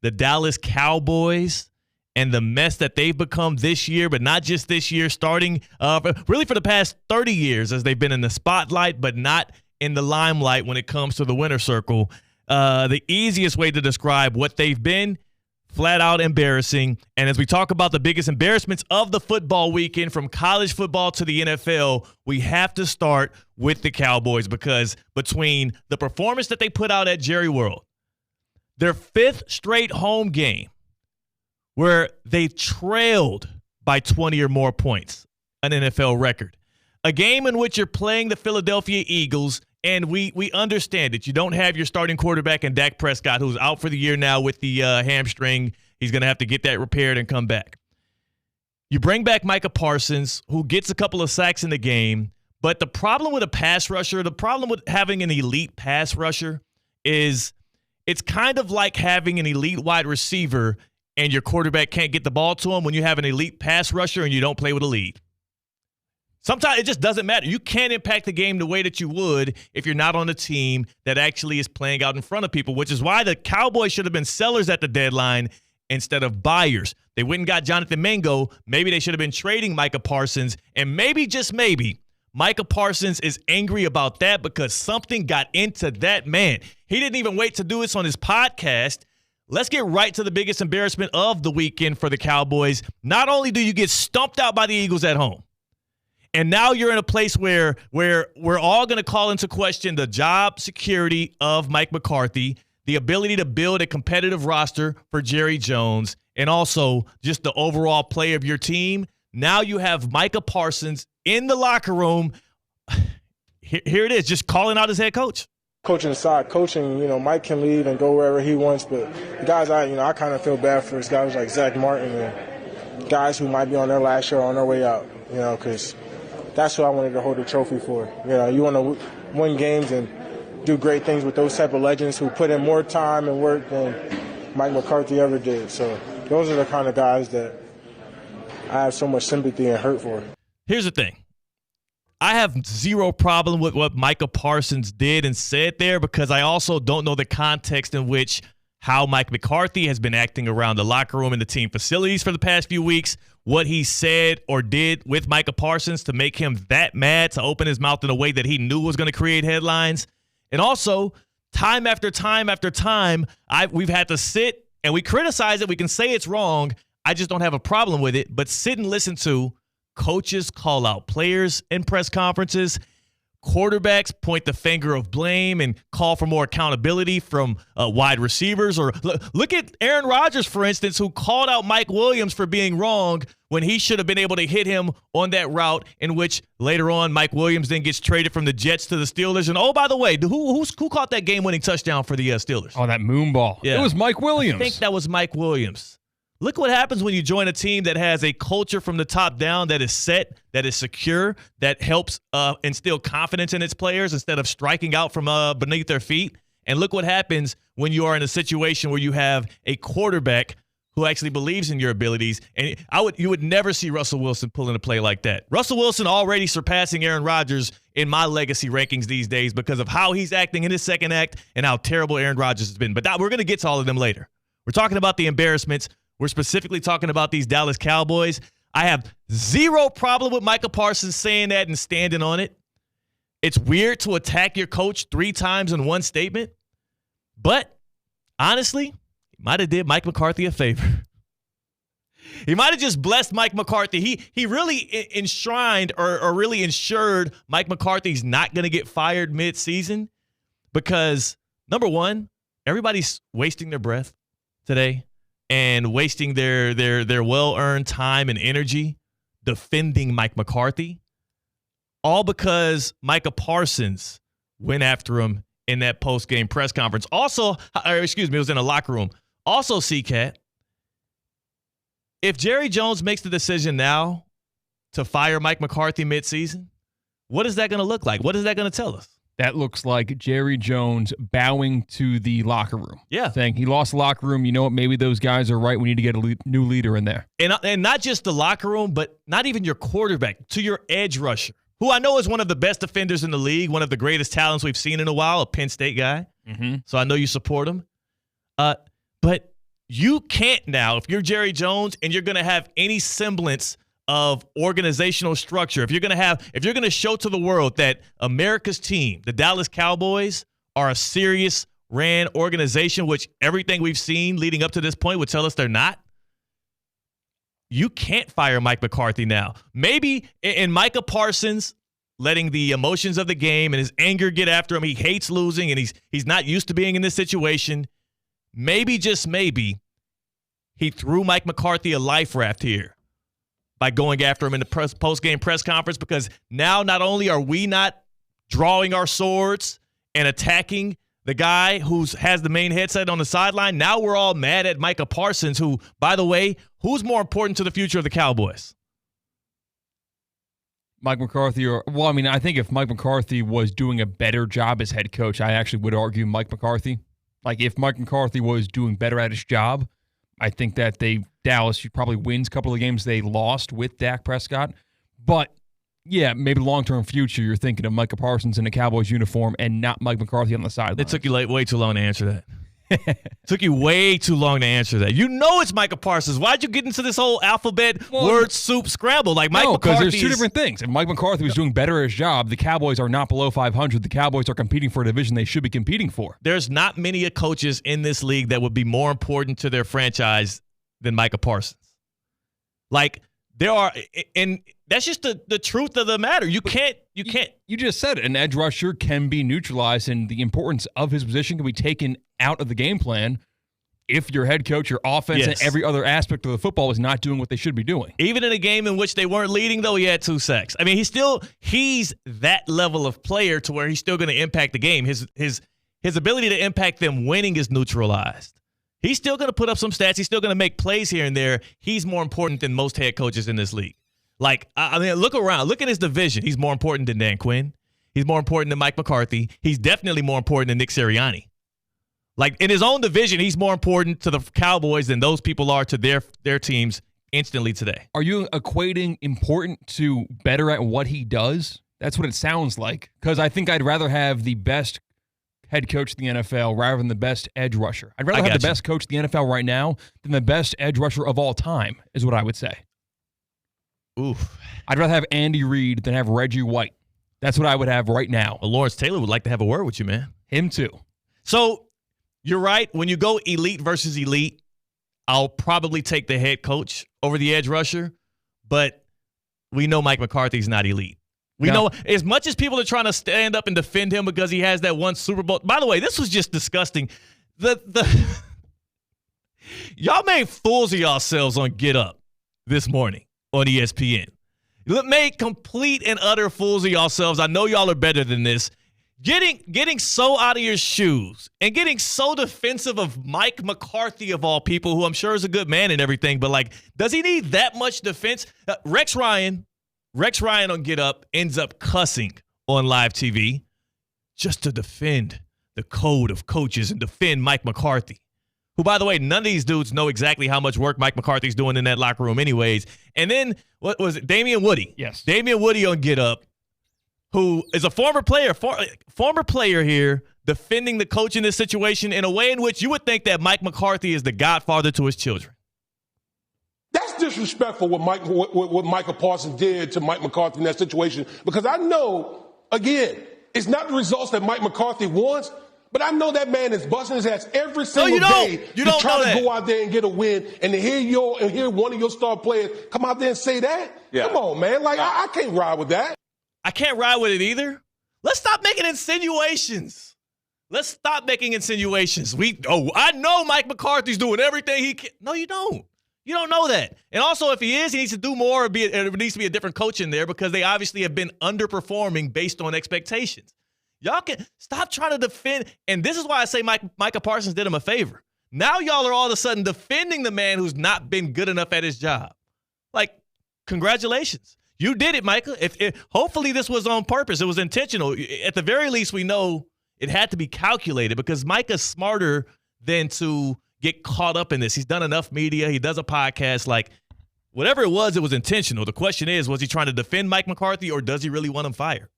the Dallas Cowboys and the mess that they've become this year, but not just this year, starting really for the past 30 years as they've been in the spotlight, but not in the limelight when it comes to the winner's circle. The easiest way to describe what they've been, flat out embarrassing. And as we talk about the biggest embarrassments of the football weekend, from college football to the NFL, we have to start with the Cowboys, because between the performance that they put out at Jerry World, their 5th straight home game where they trailed by 20 or more points, an NFL record, a game in which you're playing the Philadelphia Eagles, and we understand that you don't have your starting quarterback in Dak Prescott, who's out for the year now with the hamstring. He's going to have to get that repaired and come back. You bring back Micah Parsons, who gets a couple of sacks in the game. But the problem with a pass rusher, the problem with having an elite pass rusher is it's kind of like having an elite wide receiver and your quarterback can't get the ball to him when you have an elite pass rusher and you don't play with a lead. Sometimes it just doesn't matter. You can't impact the game the way that you would if you're not on a team that actually is playing out in front of people, which is why the Cowboys should have been sellers at the deadline instead of buyers. They went and got Jonathan Mingo. Maybe they should have been trading Micah Parsons, and maybe, just maybe, Micah Parsons is angry about that because something got into that man. He didn't even wait to do this on his podcast. Let's get right to the biggest embarrassment of the weekend for the Cowboys. Not only do you get stumped out by the Eagles at home, and now you're in a place where we're all going to call into question the job security of Mike McCarthy, the ability to build a competitive roster for Jerry Jones, and also just the overall play of your team. Now you have Micah Parsons in the locker room. Here it is, just calling out his head coach. Coaching aside, Mike can leave and go wherever he wants, but the guys I kind of feel bad for is guys like Zach Martin and guys who might be on their last year or on their way out, because that's what I wanted to hold the trophy for. You want to win games and do great things with those type of legends who put in more time and work than Mike McCarthy ever did. So those are the kind of guys that I have so much sympathy and hurt for. Here's the thing. I have zero problem with what Micah Parsons did and said there, because I also don't know the context in which how Mike McCarthy has been acting around the locker room and the team facilities for the past few weeks, what he said or did with Micah Parsons to make him that mad to open his mouth in a way that he knew was going to create headlines. And also, time after time after time, we've had to sit and we criticize it. We can say it's wrong. I just don't have a problem with it. But sit and listen to coaches call out players in press conferences, quarterbacks point the finger of blame and call for more accountability from wide receivers. Or look at Aaron Rodgers, for instance, who called out Mike Williams for being wrong when he should have been able to hit him on that route, in which later on Mike Williams then gets traded from the Jets to the Steelers. And, oh, by the way, who caught that game-winning touchdown for the Steelers? Oh, that moon ball. Yeah. It was Mike Williams. I think that was Mike Williams. Look what happens when you join a team that has a culture from the top down that is set, that is secure, that helps instill confidence in its players instead of striking out from beneath their feet. And look what happens when you are in a situation where you have a quarterback who actually believes in your abilities. And you would never see Russell Wilson pulling a play like that. Russell Wilson already surpassing Aaron Rodgers in my legacy rankings these days because of how he's acting in his second act and how terrible Aaron Rodgers has been. But we're going to get to all of them later. We're talking about the embarrassments. We're specifically talking about these Dallas Cowboys. I have zero problem with Micah Parsons saying that and standing on it. It's weird to attack your coach 3 times in one statement. But honestly, he might have did Mike McCarthy a favor. He might have just blessed Mike McCarthy. He really enshrined or really ensured Mike McCarthy's not going to get fired mid-season because, number one, everybody's wasting their breath today and wasting their well-earned time and energy defending Mike McCarthy, all because Micah Parsons went after him in that post-game press conference. Also, it was in a locker room. Also, C-Cat, if Jerry Jones makes the decision now to fire Mike McCarthy midseason, what is that going to look like? What is that going to tell us? That looks like Jerry Jones bowing to the locker room. Yeah. Saying he lost the locker room. You know what? Maybe those guys are right. We need to get a new leader in there. And not just the locker room, but not even your quarterback, to your edge rusher, who I know is one of the best defenders in the league, one of the greatest talents we've seen in a while, a Penn State guy. Mm-hmm. So I know you support him. But you can't now, if you're Jerry Jones and you're going to have any semblance of organizational structure, if you're going to show to the world that America's team, the Dallas Cowboys, are a serious ran organization, which everything we've seen leading up to this point would tell us they're not, you can't fire Mike McCarthy now. Maybe in Micah Parsons letting the emotions of the game and his anger get after him, he hates losing and he's not used to being in this situation. Maybe, just maybe, he threw Mike McCarthy a life raft here by going after him in the post-game press conference, because now not only are we not drawing our swords and attacking the guy who has the main headset on the sideline, now we're all mad at Micah Parsons, who, by the way, who's more important to the future of the Cowboys? Mike McCarthy I think if Mike McCarthy was doing a better job as head coach, I actually would argue Mike McCarthy. Like, if Mike McCarthy was doing better at his job, I think that Dallas probably wins a couple of games they lost with Dak Prescott. But, yeah, maybe long-term future, you're thinking of Micah Parsons in a Cowboys uniform and not Mike McCarthy on the sideline. It took you way too long to answer that. Took you way too long to answer that. You know it's Micah Parsons. Why'd you get into this whole alphabet word soup scramble? Like, Mike McCarthy, because there's two different things. If Mike McCarthy was doing better at his job, the Cowboys are not below 500. The Cowboys are competing for a division they should be competing for. There's not many coaches in this league that would be more important to their franchise than Micah Parsons. Like, there are, and that's just the truth of the matter. You can't. You just said it. An edge rusher can be neutralized, and the importance of his position can be taken out of the game plan if your head coach, your offense, and every other aspect of the football is not doing what they should be doing. Even in a game in which they weren't leading, though, he had 2 sacks. I mean, he's that level of player to where he's still going to impact the game. His ability to impact them winning is neutralized. He's still going to put up some stats. He's still going to make plays here and there. He's more important than most head coaches in this league. Like, I mean, look around. Look at his division. He's more important than Dan Quinn. He's more important than Mike McCarthy. He's definitely more important than Nick Sirianni. Like, in his own division, he's more important to the Cowboys than those people are to their teams instantly today. Are you equating important to better at what he does? That's what it sounds like. Because I think I'd rather have the best head coach in the NFL rather than the best edge rusher. I'd rather have the best coach in the NFL right now than the best edge rusher of all time, is what I would say. Oof. I'd rather have Andy Reid than have Reggie White. That's what I would have right now. Well, Lawrence Taylor would like to have a word with you, man. Him too. So, you're right. When you go elite versus elite, I'll probably take the head coach over the edge rusher, but we know Mike McCarthy's not elite. We know, as much as people are trying to stand up and defend him because he has that one Super Bowl. By the way, this was just disgusting. Y'all made fools of yourselves on Get Up this morning on ESPN. You made complete and utter fools of yourselves. I know y'all are better than this. Getting so out of your shoes and getting so defensive of Mike McCarthy, of all people, who I'm sure is a good man and everything, but, like, does he need that much defense? Rex Ryan on Get Up ends up cussing on live TV just to defend the code of coaches and defend Mike McCarthy, who, by the way, none of these dudes know exactly how much work Mike McCarthy's doing in that locker room anyways. And then, what was it, Damian Woody? Yes. Damian Woody on Get Up, who is a former player here, defending the coach in this situation in a way in which you would think that Mike McCarthy is the godfather to his children. That's disrespectful what Micah Parsons did to Mike McCarthy in that situation, because I know, again, it's not the results that Mike McCarthy wants, but I know that man is busting his ass every single day to try to go out there and get a win, and to hear one of your star players come out there and say that? Yeah. Come on, man. Like, I can't ride with that. I can't ride with it either. Let's stop making insinuations. I know Mike McCarthy's doing everything he can. No, you don't. You don't know that. And also, if he is, he needs to do more. There needs to be a different coach in there, because they obviously have been underperforming based on expectations. Y'all can stop trying to defend. And this is why I say Micah Parsons did him a favor. Now y'all are all of a sudden defending the man who's not been good enough at his job. Like, congratulations. You did it, Micah. Hopefully this was on purpose. It was intentional. At the very least, we know it had to be calculated, because Micah's smarter than to get caught up in this. He's done enough media. He does a podcast. Like, whatever it was intentional. The question is, was he trying to defend Mike McCarthy, or does he really want him fired?